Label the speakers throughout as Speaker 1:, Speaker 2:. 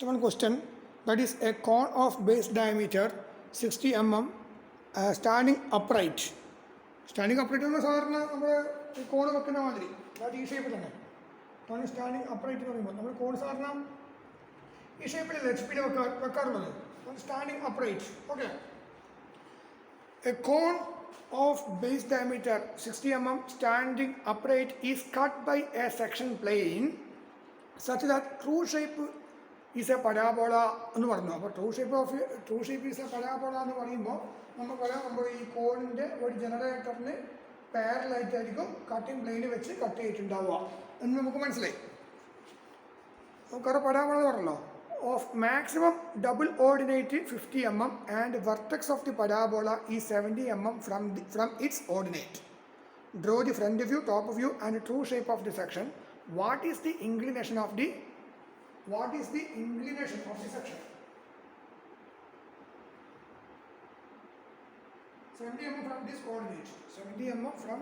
Speaker 1: one question, that is a cone of base diameter 60 mm standing upright. Standing upright എന്ന് സാധാരണ നമ്മൾ കോൺ വെക്കുന്ന മാതിരി അതായത് ഈ ഷേപ്പിൽ തന്നെ ആണ് സ്റ്റാൻഡിങ് അപ്രൈറ്റ് എന്ന് പറയുമ്പോൾ നമ്മൾ കോൺ സാധാരണ ഈ ഷേപ്പിലല്ല HP വെക്കാറുള്ളത്. Standing upright. Okay. A cone of base diameter 60 mm standing upright is cut by a section plane such that true shape is a parabola എന്ന് പറഞ്ഞു. അപ്പോൾ true shape is A parabola എന്ന് പറയുമ്പോൾ നമുക്കറിയാം നമ്മൾ ഈ കോണിൻ്റെ ഒരു ജനറേറ്ററിന് പാരലായിട്ടായിരിക്കും കട്ടിംഗ് പ്ലെയിന് വെച്ച് കട്ട് ചെയ്തിട്ടുണ്ടാവുക എന്ന് നമുക്ക് മനസ്സിലായി. നമുക്കറിയാം പരാബോള എന്ന് പറഞ്ഞല്ലോ. Of maximum double ordinate 50 mm and vertex of the parabola is 70 mm from its ordinate. Draw the front view, top view and true shape of the section. What is the inclination of the section? 70 mm from this ordinate. 70 mm from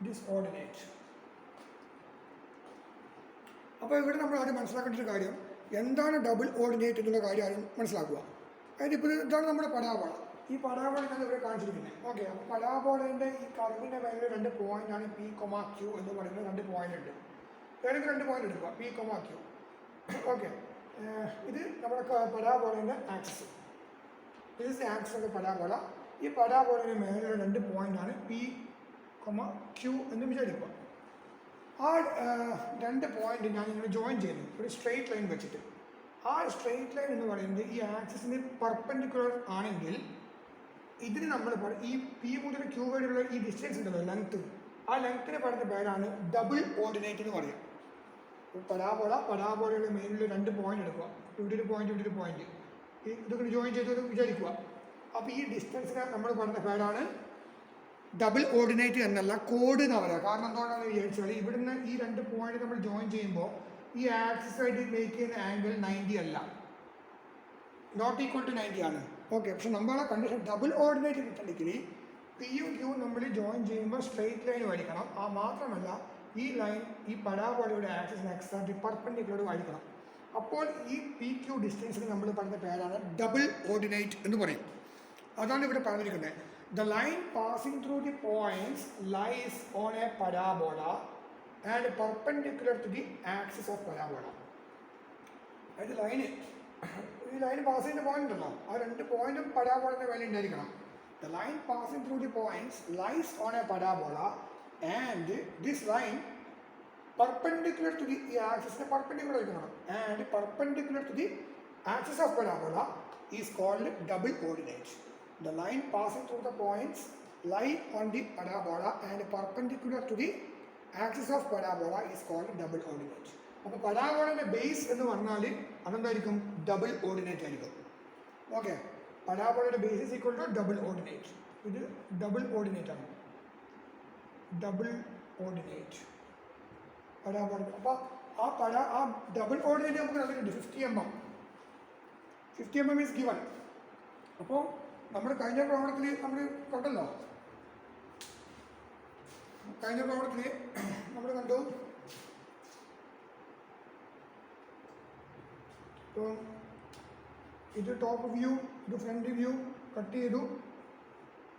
Speaker 1: this ordinate. അപ്പോൾ ഇവിടെ നമ്മൾ ആദ്യം മനസ്സിലാക്കേണ്ട ഒരു കാര്യം, എന്താണ് double ordinate എന്നുള്ള കാര്യം ആദ്യം മനസ്സിലാക്കുക. അതായത് ഇപ്പോൾ ഇതാണ് നമ്മുടെ പരാബോള. ഈ പരാബോള ഞാൻ ഇവിടെ കാണിച്ചിരിക്കുന്നത്. ഓക്കെ. അപ്പോൾ പരാബോളേൻ്റെ ഈ കർവിൻ്റെ മേലെ 2 പോയിൻ്റാണ് P, Q എന്ന് പറയുന്നത്. 2 പോയിൻ്റ് ഉണ്ട്. ഏതെങ്കിലും 2 പോയിൻ്റ് എടുക്കുക, P, Q. ഓക്കെ. ഇത് നമ്മുടെ പരാബോളേൻ്റെ ആക്സിസ്. ഇത് ആക്സിസ് ഓഫ് പരാബോള. ഈ പരാബോളേൻ്റെ മേലെ 2 പോയിൻ്റാണ് P, Q എന്ന് വിചാരിക്കുക. ആ 2 പോയിന്റ് ഞാൻ ഇങ്ങനെ ജോയിൻ ചെയ്യുന്നു ഒരു സ്ട്രെയിറ്റ് ലൈൻ വെച്ചിട്ട്. ആ സ്ട്രെയിറ്റ് ലൈൻ എന്ന് പറയുന്നത് ഈ ആക്സിസിന് പെർപെൻഡിക്കുലർ ആണെങ്കിൽ ഇതിന് നമ്മൾ ഈ P മുതൽ Q വരെയുള്ള ഈ ഡിസ്റ്റൻസ് ഉണ്ടല്ലോ, ലെങ്ത്ത്, ആ ലെങ്ത്തിന് പറയുന്ന പേരാണ് ഡബിൾ ഓർഡിനേറ്റ് എന്ന് പറയും. പരാബോളയുടെ മെയിനിൽ 2 പോയിന്റ് എടുക്കുക. ഇവിടെ ഒരു പോയിന്റ് ഇതൊക്കെ ജോയിൻ ചെയ്ത് വിചാരിക്കുക. അപ്പോൾ ഈ ഡിസ്റ്റൻസിനെ നമ്മൾ പറയുന്ന പേരാണ് ഡബിൾ ഓർഡിനേറ്റ് എന്നല്ല, കോഡ് എന്ന് പറയുക. കാരണം എന്തുകൊണ്ടാണെന്ന് വിചാരിച്ചാൽ ഇവിടുന്ന് ഈ 2 പോയിന്റ് നമ്മൾ ജോയിൻ ചെയ്യുമ്പോൾ ഈ ആക്സിസായിട്ട് മേക്ക് ചെയ്യുന്ന ആംഗിൾ 90 അല്ല, നോട്ട് ഈക്വൽ ടു 90 ആണ്. ഓക്കെ. പക്ഷെ നമ്മളെ കണ്ടീഷൻ ഡബിൾ ഓർഡിനേറ്റ് കിട്ടണമെങ്കിൽ P-യും Q നമ്മൾ ജോയിൻ ചെയ്യുമ്പോൾ സ്ട്രെയിറ്റ് ലൈൻ വരയ്ക്കണം. ആ മാത്രമല്ല ഈ ലൈൻ ഈ പരാബോളയുടെ ആക്സിസിന് എക്സാക്റ്റ് പെർപെൻഡിക്കുലർ ആയിരിക്കണം. അപ്പോൾ ഈ PQ ഡിസ്റ്റൻസിന് നമ്മൾ പറഞ്ഞ പേരാണ് ഡബിൾ ഓർഡിനേറ്റ് എന്ന് പറയും. അതാണ് ഇവിടെ പറഞ്ഞിരിക്കുന്നത്. The line passing through the points lies on a parabola and perpendicular to the axis of parabola. അതായത് ഈ ലൈൻ പാസ് ചെയ്യുന്ന പോയിന്റ് ഉണ്ടല്ലോ, ആ 2 പോയിന്റും പരാബോളയുടെ മേലെ ഉണ്ടായിരിക്കണം. The line passing through the points lies on a parabola and this line perpendicular to the axis perpendicular ആയിരിക്കണം. And perpendicular to the axis of parabola is called double ordinate. The line passing through the points lie on the parabola and perpendicular to the axis of parabola is called double ordinate. അപ്പോൾ പരാബോളയുടെ base എന്ന് പറഞ്ഞാൽ അതെന്തായിരിക്കും? Double ordinate ആയിരിക്കും. Okay. പരാബോളയുടെ base is equal to double ordinate. ഇത് double ordinate ആണ്. Double ordinate parabola. അപ്പോൾ ആ ഡബിൾ ഓർഡിനേറ്റ് നമുക്ക് തന്നിട്ടുണ്ട് 50 mm. 50 mm is given. അപ്പോൾ നമ്മൾ കഴിഞ്ഞ പ്രോബ്ലത്തിൽ നമ്മൾ കണ്ടല്ലോ, നമ്മൾ കണ്ടു ഇപ്പോൾ ഇത് ടോപ്പ് വ്യൂ, ഇത് ഫ്രണ്ട് വ്യൂ കട്ട് ചെയ്തു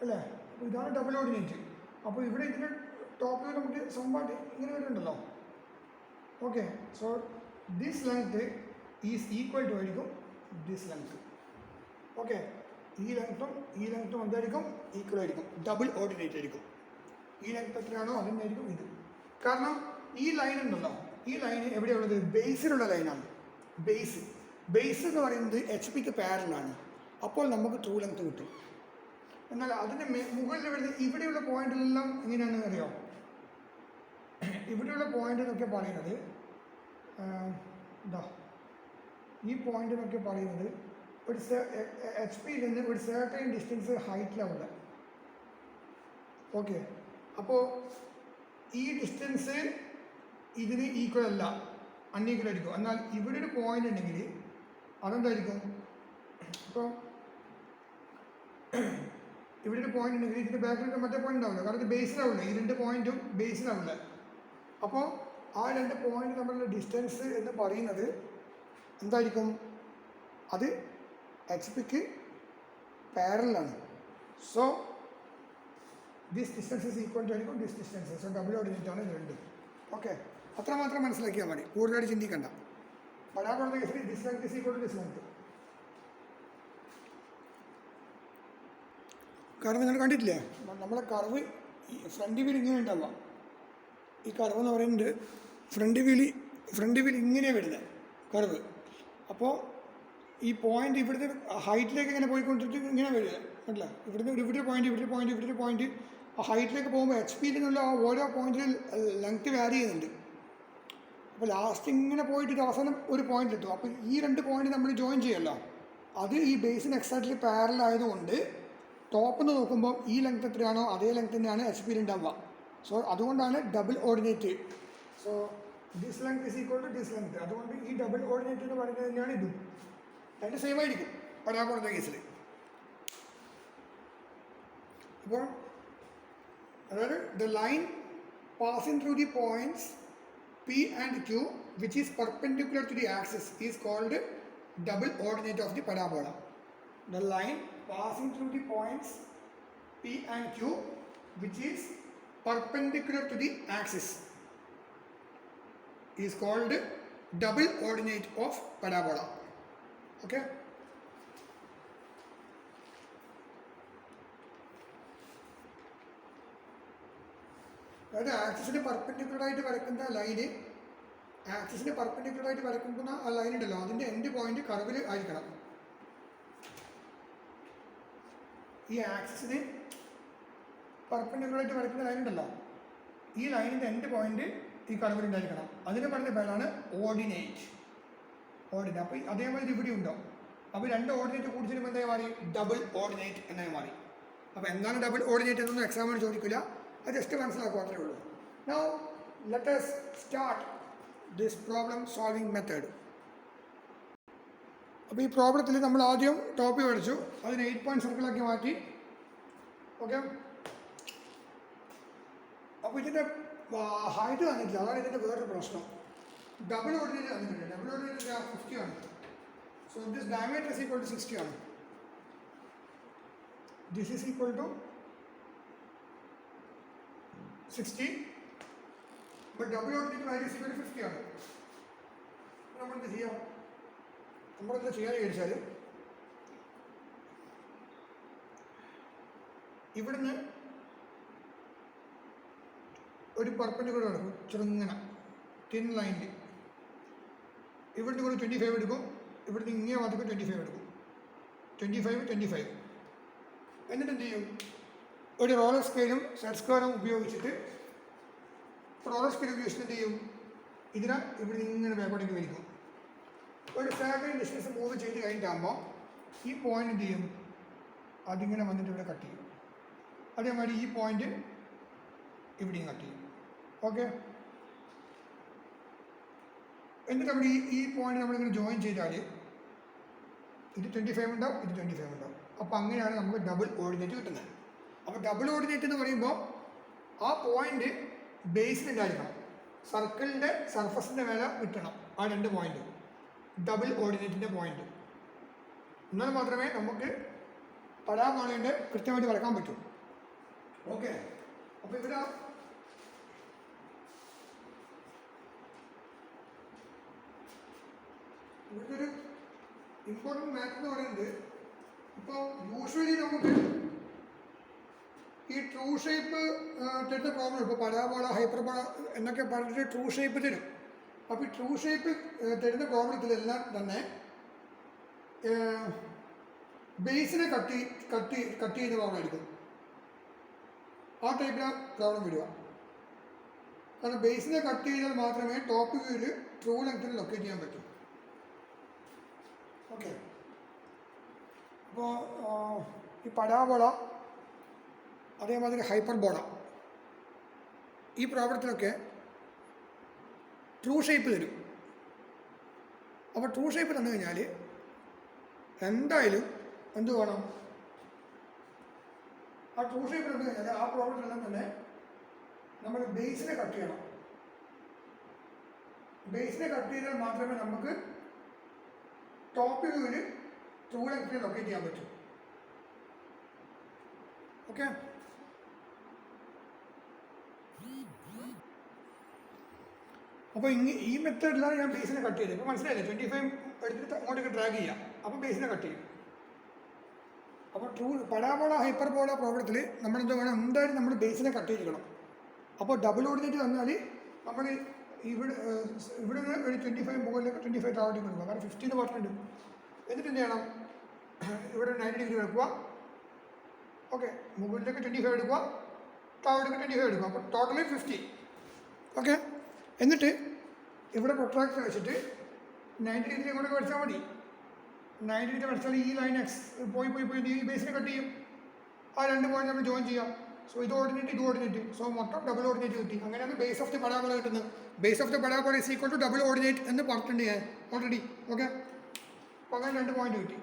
Speaker 1: അല്ലേ. അപ്പോൾ ഇതാണ് ഡബിൾ ഓർഡിനേറ്റ്. അപ്പോൾ ഇവിടെ ഇതിന് ടോപ്പ് വ്യൂ നമുക്ക് സംഭവമായിട്ട് ഇങ്ങനെ വരുന്നുണ്ടല്ലോ. Okay. So this length is equal to ആയിരിക്കും ദിസ് ലെങ്ത്. ഓക്കെ. ഈ ലെങ്ത്തും എന്തായിരിക്കും? ഈക്വൽ ആയിരിക്കും, ഡബിൾ ഓർഡിനേറ്റ് ആയിരിക്കും. ഈ ലെങ്ത് എത്രയാണോ അതിനായിരിക്കും ഇത്. കാരണം ഈ ലൈൻ ഉണ്ടല്ലോ, ഈ ലൈൻ എവിടെയുള്ളത്? ബേസിലുള്ള ലൈനാണ്. ബേസ് എന്ന് പറയുന്നത് HP-ക്ക് പാരലാണ്. അപ്പോൾ നമുക്ക് ട്രൂ ലെങ്ത് കിട്ടും. എന്നാൽ അതിൻ്റെ മുകളിൽ വരുന്നത് ഇവിടെയുള്ള പോയിന്റിലെല്ലാം എങ്ങനെയാണെന്ന് അറിയോ? ഇവിടെയുള്ള പോയിന്റ് എന്നൊക്കെ പറയുന്നത് ഈ പോയിന്റ് എന്നൊക്കെ പറയുന്നത് ഒരു HP-യിൽ നിന്ന് ഒരു സർട്ടൈൻ ഡിസ്റ്റൻസ് ഹൈറ്റിലാണ്. ഓക്കെ. അപ്പോൾ ഈ ഡിസ്റ്റൻസ് ഇതിന് ഈക്വൽ അല്ല, അൺഈക്വൽ ആയിരിക്കും. എന്നാൽ ഇവിടെ ഒരു പോയിന്റ് ഉണ്ടെങ്കിൽ അതെന്തായിരിക്കും? അപ്പോൾ ഇവിടെ ഒരു പോയിന്റ് ഉണ്ടെങ്കിൽ ഇതിൻ്റെ ബാക്കിൽ മറ്റേ പോയിന്റ് ഉണ്ടാവില്ല, കാരണം ഇത് ബേസിലാവില്ല. ഈ 2 പോയിന്റും ബേസിലാവില്ല. അപ്പോൾ ആ രണ്ട് പോയിന്റ് തമ്മിലുള്ള ഡിസ്റ്റൻസ് എന്ന് പറയുന്നത് എന്തായിരിക്കും? അത് എച്ച് പിക്ക് പാരലാണ്. So this distance is equal to ആയിരിക്കും this distance. So double ordinate ആണ് ഇത് രണ്ടും. ഓക്കെ, അത്രമാത്രം മനസ്സിലാക്കിയാൽ മതി, കൂടുതലായിട്ട് ചിന്തിക്കണ്ട. പരാബോളയുടെ കേസിൽ this length is equal to this length. കാരണം നിങ്ങൾ കണ്ടിട്ടില്ലേ, നമ്മളെ കർവ് ഫ്രണ്ട് വീൽ ഇങ്ങനെ ഉണ്ടാവുക. ഈ കർവ് എന്ന് പറയുന്നത് ഫ്രണ്ട് വീൽ ഇങ്ങനെ വരുന്നത് കർവ്. അപ്പോൾ ഈ പോയിന്റ് ഇവിടുത്തെ ഹൈറ്റിലേക്ക് ഇങ്ങനെ പോയിക്കൊണ്ടിട്ട് ഇങ്ങനെ വരിക, കണ്ടില്ല? ഇവിടെ പോയിന്റ് ആ ഹൈറ്റിലേക്ക് പോകുമ്പോൾ എച്ച് പിയിൽ നിന്നുള്ള ആ ഓരോ പോയിന്റിൽ ലെങ്ത് വാരി ചെയ്യുന്നുണ്ട്. അപ്പോൾ ലാസ്റ്റ് ഇങ്ങനെ പോയിട്ട് അവസാനം ഒരു പോയിന്റ് എത്തും. അപ്പോൾ ഈ രണ്ട് പോയിന്റ് നമ്മൾ ജോയിൻ ചെയ്യല്ലോ, അത് ഈ ബേസിന് എക്സാക്ട്ലി പാരലൽ ആയതുകൊണ്ട് ടോപ്പിൽ നിന്ന് നോക്കുമ്പോൾ ഈ ലെങ്ത് എത്രയാണോ അതേ ലെങ്ത് തന്നെയാണ് എച്ച് പിയിൽ ഉണ്ടാവുക. സോ അതുകൊണ്ടാണ് double ordinate. So this length is equal to this length. അതുകൊണ്ട് ഈ ഡബിൾ ഓർഡിനേറ്റ് എന്ന് പറയുന്നത് തന്നെയാണ് ഇതും. രണ്ട് സെയിം ആയിരിക്കും പരാബോളയുടെ കേസിൽ. അപ്പോൾ അതായത് the line passing through the points P and Q which is perpendicular to the axis is called double ordinate of the parabola. The line passing through the points P and Q which is perpendicular to the axis is called double ordinate of parabola. Okay. അതായത് ആക്സിസിന് പെർപെൻഡിക്കുലറായിട്ട് വരയ്ക്കുന്ന line, ആക്സിസിന് പെർപെൻഡിക്കുലറായിട്ട് വരയ്ക്കുന്ന ആ line ഉണ്ടല്ലോ, അതിൻ്റെ end point കർവിൽ ആയിരിക്കണം. ഈ ആക്സിസിന് പെർപെൻഡിക്കുലറായിട്ട് വരയ്ക്കുന്ന ലൈൻ ഉണ്ടല്ലോ, ഈ ലൈനിൻ്റെ എൻഡ് പോയിന്റ് ഈ കർവിൽ ഉണ്ടായിരിക്കണം. അതിന് പറഞ്ഞ പേരാണ് ഓർഡിനേറ്റ്. അപ്പോൾ അതേമാതിരി ഇവിടെ ഉണ്ടോ. അപ്പോൾ രണ്ട് ഓർഡിനേറ്റ് കൂടി ചേരുമ്പോൾ എന്തായി മാറി? ഡബിൾ ഓർഡിനേറ്റ് എന്നായി മാറി. അപ്പോൾ എന്താണ് ഡബിൾ ഓർഡിനേറ്റ് എന്നൊന്നും എക്സാമിന് ചോദിക്കില്ല, അത് ജസ്റ്റ് മനസ്സിലാക്കുക അത്രേ ഉള്ളൂ. Now let us start this problem solving method. അപ്പോൾ ഈ പ്രോബ്ലത്തിൽ നമ്മൾ ആദ്യം ടോപ്പിക് പഠിച്ചു, അതിന് 8 പോയിന്റ് സർക്കിളാക്കി മാറ്റി. ഓക്കെ, അപ്പോൾ ഇതിൻ്റെ ഹൈറ്റ് തന്നിട്ടില്ല, അതാണ് ഇതിൻ്റെ വേറൊരു പ്രശ്നം. ഡബിൾ ഓർഡിനേറ്റ് തന്നിട്ടുണ്ട്. ഡബിൾ ഓർഡിനേറ്റ് 50 ആണ്. So this diameter is equal to 60 ആണ്. This is equal to 60, but double ordinate value is equal to 50 ആണ്. നമ്മളെന്ത് ചെയ്യാം? നമ്മളെന്താ ചെയ്യാൻ ചോദിച്ചാൽ, ഇവിടുന്ന് ഒരു പെർപെൻഡിക്കുലർ എടുക്കും, ചെറുങ്ങനെ തിൻ ലൈനിൽ. ഇവിടുന്ന് കൂടി 25 എടുക്കും, ഇവിടുന്ന് ഇങ്ങനെ മാത്രമേ 25 എടുക്കും. 25. എന്നിട്ട് എന്ത് ചെയ്യും? ഒരു റോളർ സ്കെയിലും സെറ്റ് സ്ക്വയറും ഉപയോഗിച്ചിട്ട് റോളർ സ്കെയിൽ ഉപയോഗിച്ചിട്ട് എന്ത് ചെയ്യും? ഇതിനെ ഇവിടെ ഇങ്ങനെ ബാക്കോട്ടേക്ക് വലിക്കും. ഒരു ഫാബ്രിക് ഡിസ്റ്റൻസ് മൂവ് ചെയ്ത് കഴിഞ്ഞിട്ടാകുമ്പോൾ ഈ പോയിന്റ് എന്ത് ചെയ്യും? അതിങ്ങനെ വന്നിട്ട് ഇവിടെ കട്ട് ചെയ്യും. അതേമാതിരി ഈ പോയിന്റ് ഇവിടെയും കട്ട് ചെയ്യും. ഓക്കെ, എന്നിട്ട് നമ്മൾ ഈ പോയിന്റ് നമ്മളിങ്ങനെ ജോയിൻ ചെയ്താൽ ഇത് 25 ഉണ്ടാവും, ഇത് 25 ഉണ്ടാവും. അപ്പോൾ അങ്ങനെയാണ് നമുക്ക് ഡബിൾ ഓർഡിനേറ്റ് കിട്ടുന്നത്. അപ്പോൾ ഡബിൾ ഓർഡിനേറ്റ് എന്ന് പറയുമ്പോൾ ആ പോയിന്റ് ബേസിലുണ്ടായിരിക്കണം, സർക്കിളിൻ്റെ സർഫസിൻ്റെ മേലെ കിട്ടണം ആ രണ്ട് പോയിന്റ്, ഡബിൾ ഓർഡിനേറ്റിൻ്റെ പോയിന്റ്. എന്നാൽ മാത്രമേ നമുക്ക് പരാബോളയുടെ കൃത്യമായിട്ട് വരക്കാൻ പറ്റൂ. ഓക്കെ, അപ്പോൾ ഇവിടെ ഇവിടുത്തെ ഒരു ഇമ്പോർട്ടൻറ്റ് മാറ്റർ എന്ന് പറയുന്നത്, ഇപ്പോൾ യൂഷ്വലി നമുക്ക് ഈ ട്രൂ ഷേപ്പ് തരുന്ന പ്രോബ്ലം, ഇപ്പോൾ പരാബോള ഹൈപ്പർബോള എന്നൊക്കെ പറഞ്ഞിട്ട് ട്രൂ ഷേപ്പ് തരും. അപ്പോൾ ഈ ട്രൂ ഷേപ്പ് തരുന്ന പ്രോബ്ലത്തിലെല്ലാം തന്നെ ബേസിനെ കട്ട് ചെയ്യുന്ന പ്രോബ്ലം ആയിരിക്കും. ആ ടൈപ്പിലാണ് പ്രോബ്ലം വരിക. കാരണം ബേസിനെ കട്ട് ചെയ്താൽ മാത്രമേ ടോപ്പ് വ്യൂവിൽ ട്രൂ ലെങ്ത്തിൽ ലൊക്കേറ്റ് ചെയ്യാൻ പറ്റൂ. ഓക്കെ, അപ്പോൾ ഈ പരാബോള അതേമാതിരി ഹൈപ്പർബോള ഈ പ്രോബ്ലത്തിലൊക്കെ ട്രൂ ഷേപ്പ് തരും. അപ്പോൾ ട്രൂ ഷേപ്പ് തന്നു കഴിഞ്ഞാൽ എന്തായാലും എന്ത് വേണം? ആ ട്രൂ ഷേപ്പ് തന്നു കഴിഞ്ഞാൽ ആ പ്രോബ്ലത്തിലെല്ലാം തന്നെ നമ്മൾ ബേസിനെ കട്ട് ചെയ്യണം. ബേസിനെ കട്ട് ചെയ്താൽ മാത്രമേ നമുക്ക് ടോപ്പ് വ്യൂവിൽ ട്രൂ ലെങ്ത്തിൽ ലൊക്കേറ്റ് ചെയ്യാൻ പറ്റൂ. ഓക്കെ, അപ്പോൾ ഈ മെത്തേഡിലാണ് ഞാൻ ബേസിനെ കട്ട് ചെയ്തത്. ഇപ്പോൾ മനസ്സിലായില്ലേ? 25 എടുത്തിട്ട് അങ്ങോട്ടേക്ക് ഡ്രാഗ് ചെയ്യാം, അപ്പോൾ ബേസിനെ കട്ട് ചെയ്യും. അപ്പോൾ ട്രൂ പരാബോള ഹൈപ്പർബോള പ്രോബ്ലത്തിൽ നമ്മളെന്താ വേണം, എന്തായാലും നമ്മൾ ബേസിനെ കട്ട് ചെയ്തിരിക്കണം. അപ്പോൾ ഡബിൾ ഓർഡിനേറ്റ് വന്നാൽ നമ്മൾ ഇവിടെ നിന്ന് ഒരു 25 മുകളിലേക്ക് 25 താഴോട്ടേക്ക് കൊടുക്കുക, കാരണം 15 പറഞ്ഞിട്ടുണ്ട്. എന്നിട്ട് എന്ത് ചെയ്യണം, ഇവിടെ 90 ഡിഗ്രി വെക്കുക. ഓക്കെ, മുകളിലേക്ക് 25 എടുക്കുക, താഴോട്ടേക്ക് 25 എടുക്കുക, അപ്പോൾ ടോട്ടലി 50. ഓക്കെ, എന്നിട്ട് ഇവിടെ പ്രൊട്രാക്ടർ വെച്ചിട്ട് 90 ഡിഗ്രി അങ്ങോട്ട് വരച്ചാൽ മതി. 90 ഡിഗ്രി വരച്ചാൽ ഈ ലൈൻ എക്സ് പോയി ഈ ബേസിനെ കട്ട് ചെയ്യും. ആ 2 പോയിന്റ് നമ്മൾ ജോയിൻ ചെയ്യാം. സോ ഇത് ഓർഡിനേറ്റ്, സോ മൊത്തം ഡബിൾ ഓർഡിനേറ്റ് കിട്ടി. അങ്ങനെയാണ് ബേസ് ഓഫ് ദി പരാബോള കിട്ടുന്നത്. Base of the parabola is equal to double ordinate എന്ന് പറഞ്ഞിട്ടുണ്ട് ഞാൻ ഓൾറെഡി. ഓക്കെ, അപ്പോൾ അങ്ങനെ 2 പോയിന്റ് കിട്ടി.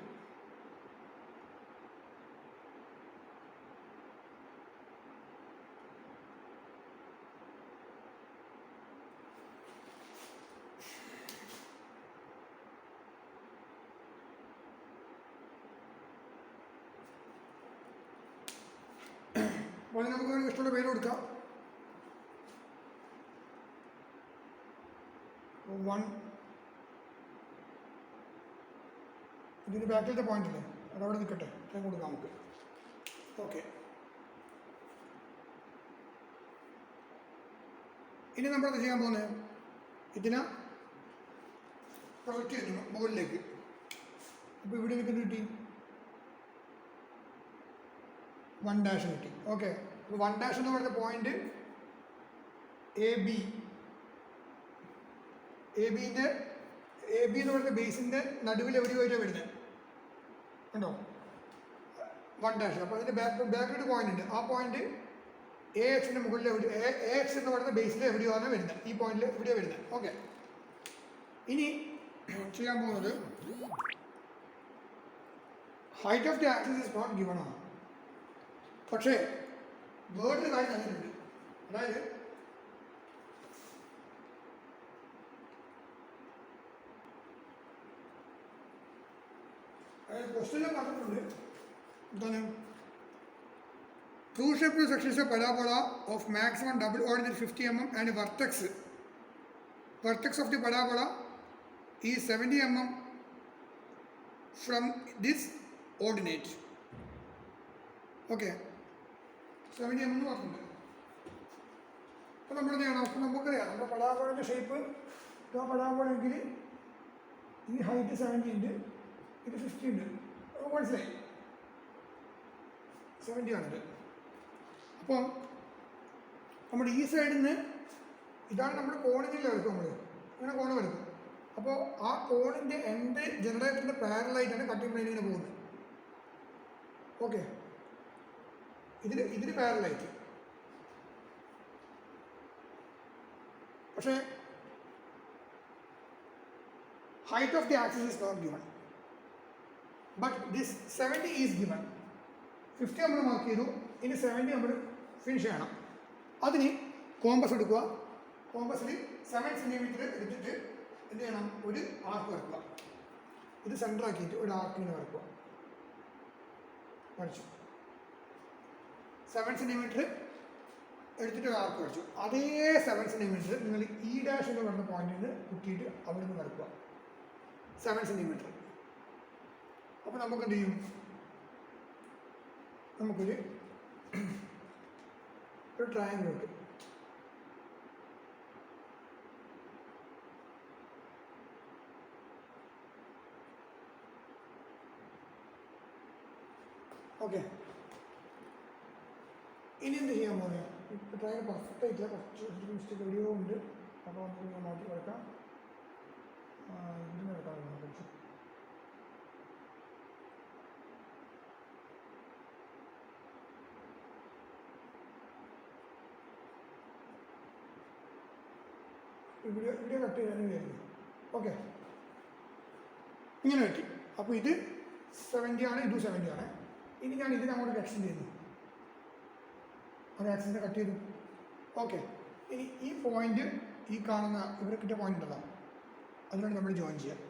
Speaker 1: അപ്പോൾ നമുക്ക് ഇഷ്ടമുള്ള പേര് കൊടുക്കാം. 1 ഇതിന് ബാക്കിലത്തെ പോയിന്റ് അല്ലേ, അതവിടെ നിൽക്കട്ടെ, ഞാൻ കൊടുക്കാം നമുക്ക്. ഓക്കെ, ഇനി നമ്മളത് ചെയ്യാൻ പോകുന്നത് ഇതിനെ പ്രൊജക്റ്റ് ചെയ്യുന്നു മുകളിലേക്ക്. അപ്പോൾ ഇവിടെ നിൽക്കുന്ന കിട്ടി 1' കിട്ടി. ഓക്കെ, അപ്പോൾ 1' എന്ന് പറയുന്ന പോയിന്റ് എ ബി എന്ന് പറയുന്ന ബേസിൻ്റെ നടുവിൽ എവിടെയായിട്ടാണ് വരുന്നത് കണ്ടോ, 1'. അപ്പോൾ അതിൻ്റെ ബാക്കിലൊരു പോയിന്റ് ഉണ്ട്. ആ പോയിന്റ് എ എക്സിൻ്റെ മുകളിൽ എ എക്സ് എന്ന് പറയുന്ന ബേസിൽ എവിടെയാണ് വരുന്നത്, ഈ പോയിന്റിൽ എവിടെയാണ് വരുന്നത്. ഓക്കെ, ഇനി ചെയ്യാൻ പോകുന്നത് height of the axis is not given ആണ്. പക്ഷേ വേർഡിന് കാര്യം തന്നിട്ടുണ്ട്. അതായത് ക്വസ്റ്റ്യനിൽ പറഞ്ഞിട്ടുണ്ട് എന്താണ്, true shape sections of parabola of maximum double ordinate 50 mm and vertex of the parabola ഈ 70 mm from this ordinate. Okay, 70 mm എന്ന് പറഞ്ഞിട്ടുണ്ട്. അപ്പോൾ നമ്മൾ എന്ത് ചെയ്യണം, അപ്പോൾ നമുക്കറിയാം നമ്മുടെ പടാബോളയുടെ ഷേപ്പ് ആ പടാബോളെങ്കിൽ ഈ ഹൈറ്റ് 70 ഉണ്ട്, ഇത് 50 ഉണ്ട്. അപ്പോൾ മനസ്സിലായി 70 ആണിത്. അപ്പോൾ നമ്മൾ ഈ സൈഡിൽ നിന്ന് ഇതാണ് നമ്മൾ കോണിങ്ങിൽ വരക്കും, നമ്മൾ ഇങ്ങനെ കോണ് വരക്കും. അപ്പോൾ ആ കോണിൻ്റെ എൻഡ് ജനറേറ്ററിൻ്റെ പാരലായിട്ടാണ് കട്ടിംഗ് പ്ലെയിൻ ഇങ്ങനെ പോകുന്നത്. ഓക്കെ, ഇതിന് പാരലായിട്ട്. പക്ഷേ height of the axis is not given, but this 70 is given. 50 നമ്മൾ മാർക്ക് ചെയ്തു, ഇനി 70 നമ്മൾ ഫിനിഷ് ചെയ്യണം. അതിന് കോമ്പസ് എടുക്കുക, കോമ്പസിൽ 7 സെൻറ്റിമീറ്റർ എടുത്തിട്ട് എന്ത് ചെയ്യണം, ഒരു ആർക്ക് വരക്കുക. ഇത് സെൻറ്റർ ആക്കിയിട്ട് ഒരു ആർക്കിങ്ങനെ വരക്കുക. വരച്ചു 7 സെൻറ്റിമീറ്റർ എടുത്തിട്ട് ഒരു ആർക്ക് വരച്ചു. അതേ 7 സെൻറ്റിമീറ്റർ നിങ്ങൾ ഈ ഡാഷ് എന്ന് പറയുന്ന പോയിന്റിൽ നിന്ന് കുത്തിയിട്ട് അവിടെ നിന്ന് വരക്കുക 7 സെൻറ്റിമീറ്റർ. അപ്പോൾ നമുക്ക് എന്ത് ചെയ്യും, നമുക്കൊരു ട്രയാങ്കിൾ കിട്ടും. ഓക്കെ, ഇനി എന്ത് ചെയ്യാൻ പോകുന്നത്, ഇപ്പോൾ ട്രയാങ്കിൾ പെർഫെക്റ്റ് ആയിട്ടില്ല, കുറച്ച് മിസ്റ്റേക്ക് എവിടെയോ ഉണ്ട്. അപ്പോൾ നമുക്ക് മാറ്റി വരക്കാം. ഇതിന് വരക്കാം കുറച്ച്. ഇവിടെ കട്ട് ചെയ്യാൻ വരുന്നത്. ഓക്കെ, ഇങ്ങനെ കട്ടി. അപ്പോൾ ഇത് 70 ആണ്, ഇതും 70 ആണ്. ഇനി ഞാൻ ഇതിനങ്ങോട്ട് എക്സ്റ്റെൻഡ് ചെയ്യുന്നു, ഒരു ആക്സിസിനെ കട്ട് ചെയ്തു. ഓക്കെ, ഇനി ഈ പോയിന്റ്, ഈ കാണുന്ന ഇവിടെ കിട്ടിയ പോയിന്റ് ഉണ്ടല്ലോ, അതിനാണ് നമ്മൾ ജോയിൻ ചെയ്യുക.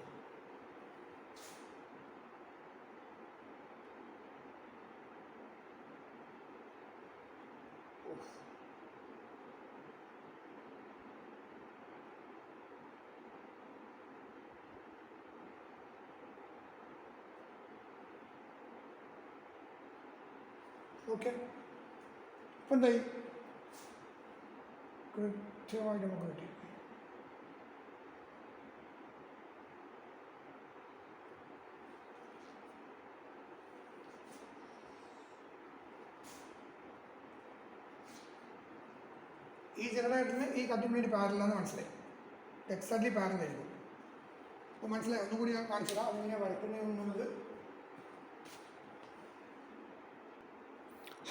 Speaker 1: ഓക്കെ, അപ്പം എന്തായി? കൃത്യമായിട്ട് നമുക്ക് കിട്ടി. ഈ ജനറേറ്ററിന് ഈ കട്ടിങ്ങിന് പാരലാന്ന് മനസ്സിലായി, എക്സാക്ട്ലി പാരലായിരിക്കും. അപ്പോൾ മനസ്സിലായി, ഒന്നുകൂടി ഞാൻ കാണിച്ചതാണ് അതിങ്ങനെ വരയ്ക്കുന്നത്.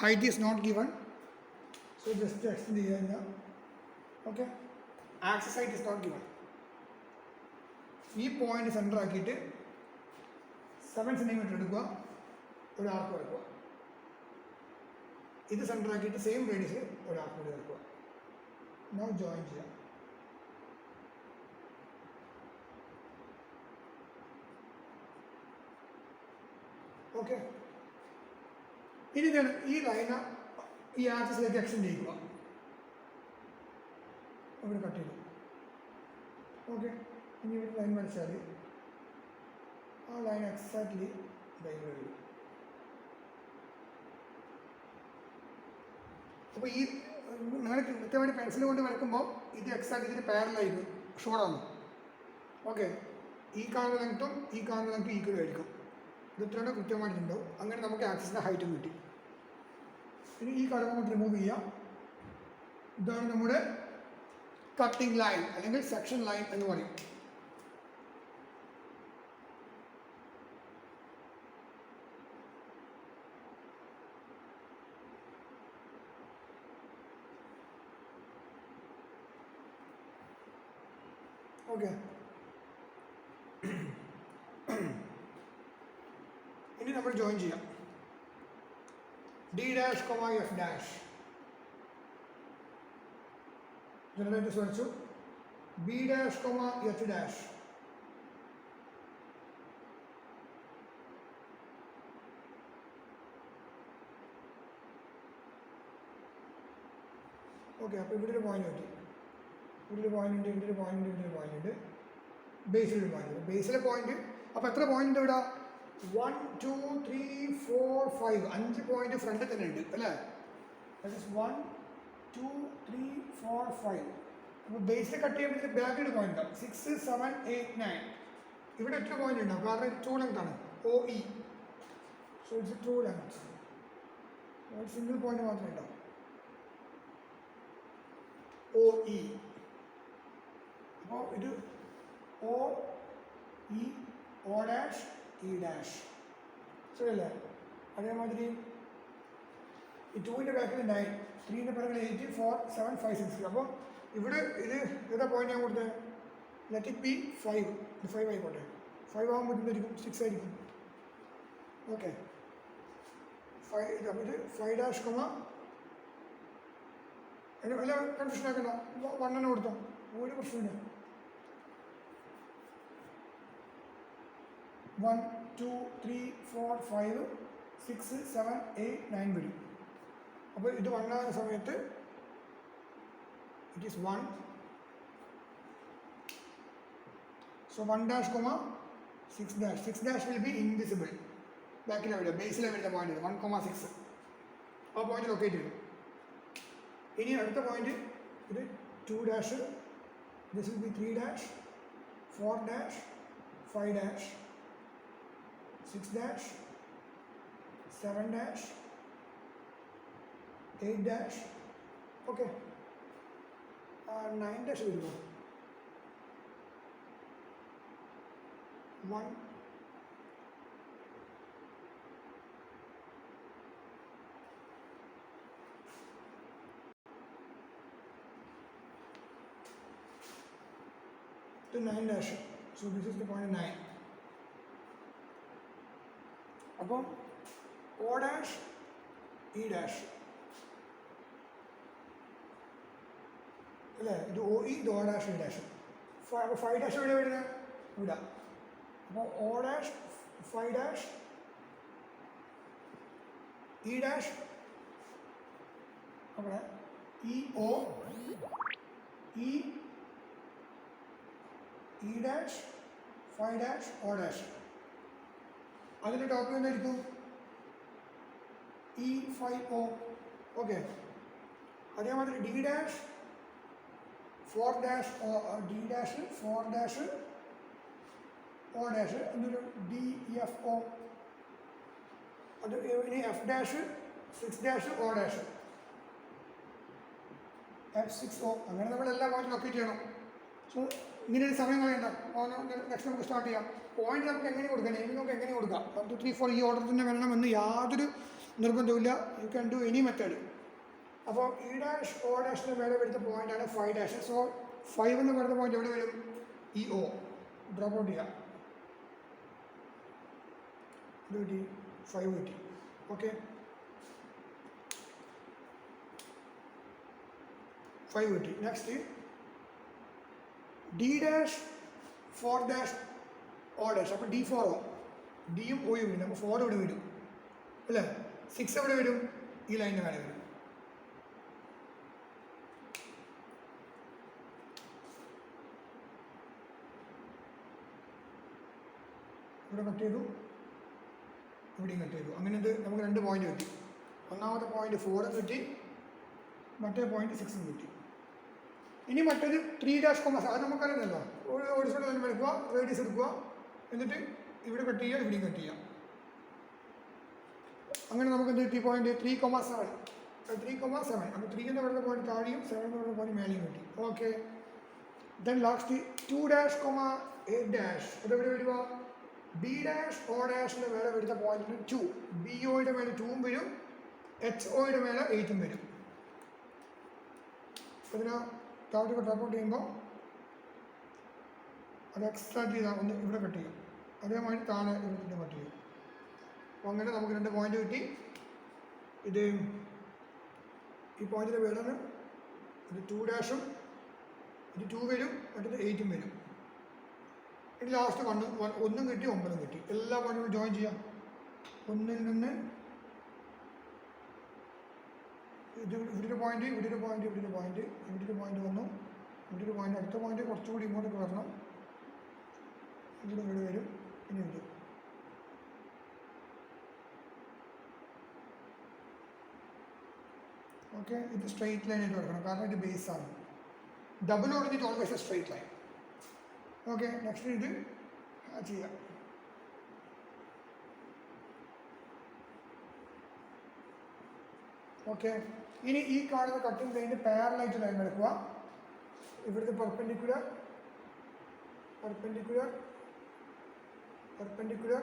Speaker 1: height is not given, so just extend here. Okay, axis height is not given. ഈ പോയിന്റ് സെൻറ്റർ ആക്കിയിട്ട് 7 cm എടുക്കുക, ഒരു ആർക്ക് വരക്കുക. ഇത് സെൻറ്റർ ആക്കിയിട്ട് സെയിം റേഡിയസിൽ ഒരു ആർക്ക് കൂടി വരക്കുക. നൗ ജോയിൻ ചെയ്യാം. ഓക്കെ, ഇനി ഈ ലൈന് ഈ ആക്സിസിലേക്ക് എക്സ്റ്റെൻഡ് ചെയ്യുക. ഇവിടെ കട്ട് ചെയ്തു. ഓക്കെ, ഇനി ഇവിടെ ലൈൻ വരച്ചാൽ ആ ലൈൻ എക്സാക്ട്ലി ഇവിടെ വരും. അപ്പോൾ ഈ നിങ്ങൾ കൃത്യമായിട്ട് പെൻസിൽ കൊണ്ട് വരയ്ക്കുമ്പോൾ ഇത് എക്സാക്ട് ഇതിന് പാരലായിരിക്കും, ഷോർട്ടാണ്. ഓക്കെ, ഈ കാണുന്ന ലെങ്ത്തും ഈ കാണുന്ന ലെങ്ത്തും ഈക്വൽ ആയിരിക്കും. ഇത് ഇത്രയാണ് കൃത്യമായിട്ടുണ്ടാവും. അങ്ങനെ നമുക്ക് ആക്സിസിൻ്റെ ഹൈറ്റും കിട്ടി. ഇനി ഈ ഘടകം കൊണ്ട് റിമൂവ് ചെയ്യാം. ഇതാണ് നമ്മുടെ കട്ടിംഗ് ലൈൻ അല്ലെങ്കിൽ സെക്ഷൻ ലൈൻ എന്ന് പറയും. ഓക്കെ, ഇനി നമ്മൾ ജോയിൻ ചെയ്യാം. D dash, F dash. Generators വരച്ചു. B dash, H dash. Okay, അപ്പോൾ ഇവിടെ ഒരു പോയിന്റ് കിട്ടി. ഇവിടെ ഒരു പോയിന്റ് ഉണ്ട്, ഇവിടെ ഒരു പോയിന്റ് ഉണ്ട്, ഇവിടെ ഒരു പോയിന്റ് ഉണ്ട്, ബേസിലൊരു പോയിന്റ് ഉണ്ട്. ബേസിലെ പോയിന്റ് അപ്പോൾ എത്ര പോയിന്റ് ഉണ്ട് ഇവിടെ? 1 2 3 4 5 5 പോയിന്റ് ഫ്രണ്ടിൽ തന്നെ ഉണ്ട് അല്ലേ? That is 1 2 3 4 5. അപ്പോൾ ബേസിൽ കട്ട് ചെയ്യുമ്പോൾ ബാക്കിൽ പോയിന്റ് ഉണ്ടാവും. 6 7 8 9. ഇവിടെ എത്ര പോയിന്റ് ഉണ്ടാവും? കാരണം ഇത് 2 ലെങ്ത് ആണ്, OE. So it's 2 length. ഒരു സിംഗിൾ പോയിന്റ് മാത്രമേ ഉണ്ടാവും, OE. അപ്പോൾ ഇത് OE, O dash, E dash. ശരിയല്ലേ? അതേമാതിരി ഈ 2ൻ്റെ ബാക്കിൽ 9, 3ൻ്റെ പിറകിൽ 8 4 7 5 6. അപ്പോൾ ഇവിടെ ഇത് ഏതാ പോയിന്റ് ഞാൻ കൊടുത്തത്? Let it be 5. ഇത് 5 ആയിക്കോട്ടെ. 5 ആകുമ്പോൾ എന്തായിരിക്കും? 6 ആയിരിക്കും. ഓക്കെ, 5. ഇത് 5 ഡാഷ് വല്ല കൺഫ്യൂഷൻ ആക്കണ്ട, 1 തന്നെ കൊടുത്തോ, ഒരു പ്രശ്നമില്ല. 1 2 3 4 5 6 7 8 9 വരും. അപ്പോൾ ഇത് 1 ആകുന്ന സമയത്ത് it is 1. So 1 dash, 6 dash. 6 dash will be invisible. ബാക്കിൽ എവിടെ? ബേസിൽ വരുന്ന പോയിന്റ് 1,6. ആ പോയിന്റ് ലൊക്കേറ്റ് ചെയ്യും. ഇനി അടുത്ത പോയിന്റ് ഇത് 2 dash. This will B 3 dash, 4 dash, 5 dash, 6 dash, 7 dash, 8 dash. Okay, 9 dash will go 1 to 9 dash. So this is the point 9. അപ്പം O dash, E dash അല്ലേ? ഇത് OE, ഇത് O dash, E dash. അപ്പോൾ 5 dash എവിടെ വരുന്നത്? ഇവിടെ. അപ്പോൾ O dash five dash E dash അവിടെ E O E E dash five dash O dash. അതിൻ്റെ ടോപ്പിൽ എന്തായിരിക്കും ഇ ഫൈവ് ഒ. ഓക്കെ. അതേമാതിരി D dash four dash D dash four dash O dash എന്നൊരു ഡി എഫ് ഒ. അത് ഇനി F dash six dash O dash F six O. അങ്ങനെ നമ്മൾ എല്ലാ പോയിന്റും ലൊക്കേറ്റ് ചെയ്യണം. സോ ഇങ്ങനെ ഒരു സമയം കളയണ്ട. നെക്സ്റ്റ് നമുക്ക് സ്റ്റാർട്ട് ചെയ്യാം. പോയിന്റ് നമുക്ക് എങ്ങനെ കൊടുക്കാം, നെയിമിംഗ് നമുക്ക് എങ്ങനെ കൊടുക്കാം. 1 2 3 4 ഈ ഓർഡർ തന്നെ വരണമെന്ന് യാതൊരു നിർബന്ധമില്ല. You can do any method. അപ്പോൾ ഇ ഡാഷ് ഒ ഡാഷിൻ്റെ മേലെ വരുന്ന പോയിൻ്റാണ് ഫൈവ് ഡാഷ്. സോ 5 എന്ന് പറയുന്ന പോയിന്റ് എവിടെ വരും? E O. ഡ്രോപ്പ് ഔട്ട് ചെയ്യാം. ഇത് കിട്ടി 5 കിട്ടി. ഓക്കെ, 5 കിട്ടി. Next D dash four dash O dash. അപ്പോൾ ഡി ഫോർ ഒ, ഡിയും ഒയും വരും. അപ്പോൾ 4 ഇവിടെ വരും അല്ലേ? 6 എവിടെ വരും? ഈ ലൈനിൻ്റെ മേലെ വരും. ഇവിടെ കട്ട് ചെയ്തു, ഇവിടെയും കട്ട് ചെയ്തു. അങ്ങനെ നമുക്ക് 2 പോയിന്റ് കിട്ടി. ഒന്നാമത്തെ പോയിന്റ് 4 കിട്ടി, മറ്റേ പോയിന്റ് 6 കിട്ടി. ഇനി മറ്റൊരു 3 ഡാഷ് കോമസ്. അത് നമുക്കറിയുന്നല്ലോ. ഒരു സൈഡ് തന്നെ എടുക്കുക, റേഡിയസ് എടുക്കുക, എന്നിട്ട് ഇവിടെ കട്ട് ചെയ്യുക, ഇവിടെയും കട്ട് ചെയ്യാം. അങ്ങനെ നമുക്ക് എന്ത് കിട്ടി? പോയിന്റ് 3,7. 3,7. അപ്പോൾ 3 എന്ന് പറയുന്ന പോയിന്റ് താഴെയും 7 എന്ന് പറയുന്ന പോയിന്റ് മേലെയും കിട്ടി. Okay. Then last 2 dash 8 dash. അതെവിടെ വരിക? ബി ഡാഷ് ഒ ഡാഷിൻ്റെ മേലെ വരുന്ന പോയിന്റിന് 2. ബി ഒയുടെ മേലെ 2ഉം വരും, എച്ച് ഒയുടെ മേലെ 8ഉം വരും. അതിന് താഴോട്ട് ഡ്രോപ്പ് ഔട്ട് ചെയ്യുമ്പോൾ അത് എക്സ്ട്രാക്ട് ചെയ്താൽ ഒന്ന് ഇവിടെ കട്ട് ചെയ്യും. അതേമാതിരി താഴെ ഇവിടെ കട്ട് ചെയ്യും. അപ്പോൾ അങ്ങനെ നമുക്ക് 2 പോയിന്റ് കിട്ടി. ഇത് ഈ പോയിന്റിൻ്റെ പേരാണ്. ഇത് 2 ഡാഷും ഇത് 2 വരും, മറ്റേത് 8ഉം വരും. ഇനി ലാസ്റ്റ് 1ഉം കിട്ടി, 9ഉം കിട്ടി. എല്ലാ പോയിന്റും ജോയിൻ ചെയ്യാം. 1ൽ നിന്ന് ഇത് ഇവിടെ ഒരു പോയിന്റ്, ഇവിടെ ഒരു പോയിന്റ്, ഇവിടെ ഒരു പോയിന്റ്, ഇവിടെ ഒരു പോയിന്റ് വന്നു, ഇവിടെ ഒരു പോയിന്റ്, അടുത്ത പോയിന്റ് കുറച്ചുകൂടി ഇങ്ങോട്ടേക്ക് വരണം. ഇവിടെ വരും, ഇനി ഇത്. ഓക്കെ. ഇത് സ്ട്രെയിറ്റ് ലൈനായിട്ട് വരണം, കാരണം ഇത് ബേസ് ആണ്. Double ordinate always A straight line. Okay. Next ഇത് ചെയ്യാം. ഓക്കെ. ഇനി ഈ കാണുന്ന കട്ടിങ് ലൈനിൻ്റെ പാരലായിട്ട് ലൈൻ എടുക്കുക. ഇവിടുത്തെ perpendicular, perpendicular, perpendicular,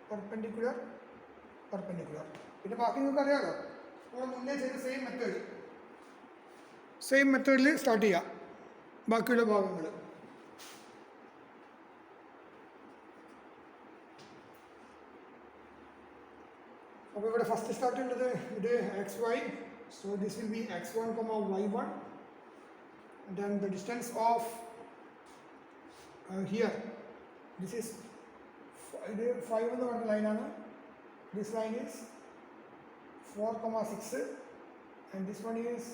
Speaker 1: perpendicular, perpendicular. പിന്നെ ബാക്കി നിങ്ങൾക്ക് അറിയാമല്ലോ, നമ്മൾ മുന്നേ ചെയ്ത സെയിം മെത്തേഡിൽ സ്റ്റാർട്ട് ചെയ്യാം ബാക്കിയുള്ള ഭാഗങ്ങൾ. അപ്പോൾ ഇവിടെ ഫസ്റ്റ് സ്റ്റാർട്ട് ചെയ്യേണ്ടത് ഇത് XY. So this will be x1, y1. Then the distance of here, this is ഇത് 5 എന്ന് പറഞ്ഞ ലൈനാണ്. This line is 4,6 and this one is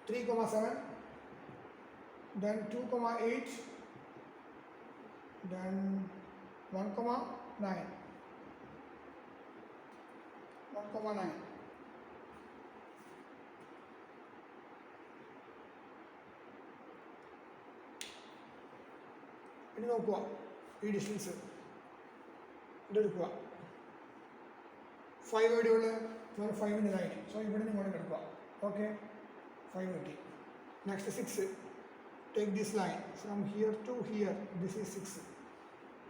Speaker 1: 3,7. then 2,8, then 1,9, 1,9. ഇനി നോക്കുക ഈ ഡിസ്റ്റൻസ് ഇതെടുക്കുക. 5 എവിടെയുള്ള 5ൻ്റെ ലൈൻ. സോ ഇവിടെ നിന്ന് ഇങ്ങോട്ട് എടുക്കുക. ഓക്കെ, 5 കിട്ടി. Next 6. Take this line from here to here. This is 6.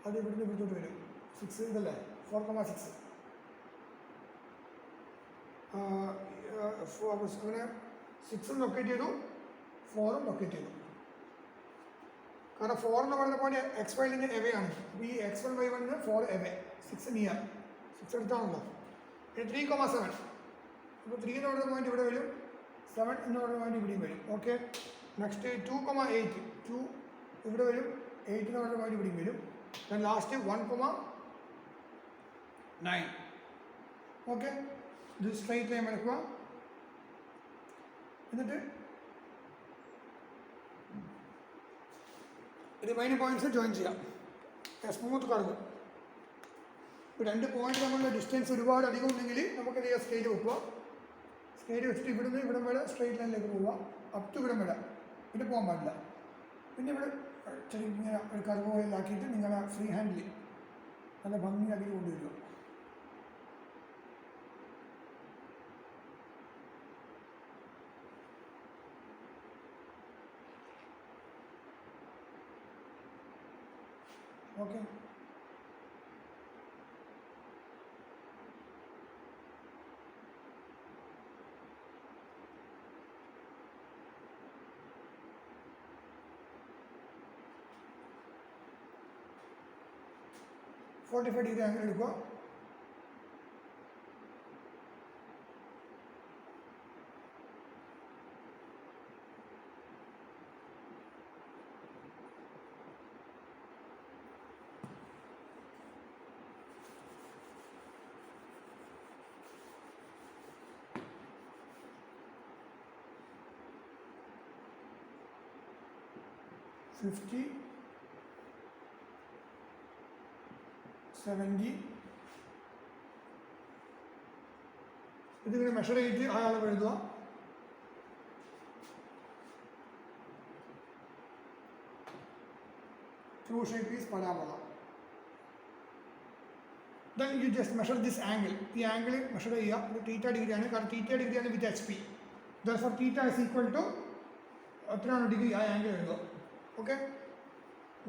Speaker 1: അത് ഇവിടുന്ന് ഇവിടുത്തോട്ട് വരും. 6 ഇതല്ലേ, 4,6. അങ്ങനെ 6ഉം ലൊക്കേറ്റ് ചെയ്തു, 4ഉം ലൊക്കേറ്റ് ചെയ്തു. കാരണം 4 എന്ന് പറയുന്ന പോയിന്റ് XYലിൻ്റെ എവേ ആണ്. അപ്പോൾ ഈ X1 Y1 4 എവേ, 6 നിയർ. 6 എടുത്താണല്ലോ. ഇനി 3,7. അപ്പോൾ 3 എന്ന് പറയുന്ന പോയിന്റ് ഇവിടെ വരും, 7 എന്ന് പറയുന്ന പോയിന്റ് ഇവിടെയും വരും. ഓക്കെ, നെക്സ്റ്റ് 2,8 2 ഇവിടെ വരും, 8 എന്ന് പറഞ്ഞ വാല്യൂ ഇവിടെയും വരും. Then last 1,9. ഓക്കെ, ഇത് സ്ട്രൈറ്റ് ലൈൻ വരയ്ക്കുക. എന്നിട്ട് റിമൈനിങ് പോയിന്റ്സ് ജോയിൻ ചെയ്യാം. സ്മൂത്ത് കറങ്ങും. ഇപ്പോൾ 2 പോയിന്റ് തമ്മിലുള്ള ഡിസ്റ്റൻസ് ഒരുപാട് അധികം ഉണ്ടെങ്കിൽ നമുക്കത് സ്കെയിൽ വെക്കുക. സ്കെയിൽ വെച്ചിട്ട് ഇവിടുന്ന് ഇവിടം വരെ സ്ട്രെയിറ്റ് ലൈനിലേക്ക് പോവുക, അപ് ടു ഇവിടം വരെ. പിന്നെ പോകാൻ പാടില്ല. പിന്നെ ഇവിടെ ഇങ്ങനെ ഒരു കർവ് ഓയിലാക്കിയിട്ട് നിങ്ങളെ ഫ്രീ ഹാൻഡിൽ നല്ല ഭംഗിയാക്കി കൊണ്ടുവരിക. ഓക്കെ, ഡിഗ്രി ആംഗിൾ എടുക്കുക. ഫിഫ്റ്റി 70 ഇതിങ്ങനെ മെഷർ ചെയ്തിട്ട് ആ അളവ് എഴുതുക. True shape is parabola. Then you just measure this angle. ഈ ആംഗിൾ മെഷർ ചെയ്യുക. ഇത് തീറ്റ ഡിഗ്രിയാണ്, കാരണം തീറ്റ ഡിഗ്രിയാണ് with HP. Therefore theta is equal to എത്രയാണ് ഡിഗ്രി, ആ ആംഗിൾ എഴുതുക. Okay,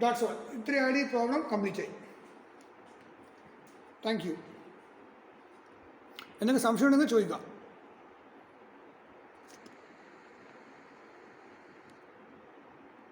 Speaker 1: that's all. ഇത്രയാണ് ഈ പ്രോബ്ലം കംപ്ലീറ്റ് ആയി. Thank you. എന്തെങ്കിലും സംശയം ഉണ്ടെങ്കിൽ ചോദിക്കാം.